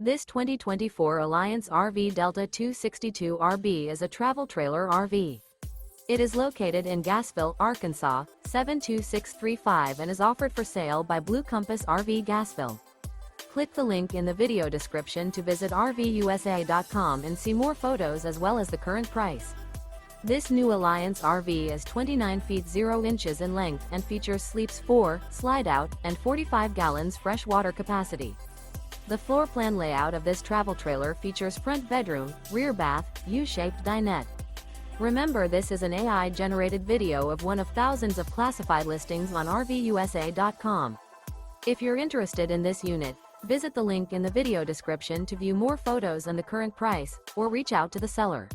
This 2024 Alliance RV Delta 262 RB is a travel trailer RV. It is located in Gassville, Arkansas, 72635 and is offered for sale by Blue Compass RV Gassville. Click the link in the video description to visit RVUSA.com and see more photos as well as the current price. This new Alliance RV is 29 feet 0 inches in length and features sleeps 4, Slideout, and 45 gallons fresh water capacity. The floor plan layout of this travel trailer features front bedroom, rear bath, U-shaped dinette. Remember, this is an AI-generated video of one of thousands of classified listings on RVUSA.com. If you're interested in this unit, visit the link in the video description to view more photos and the current price, or reach out to the seller.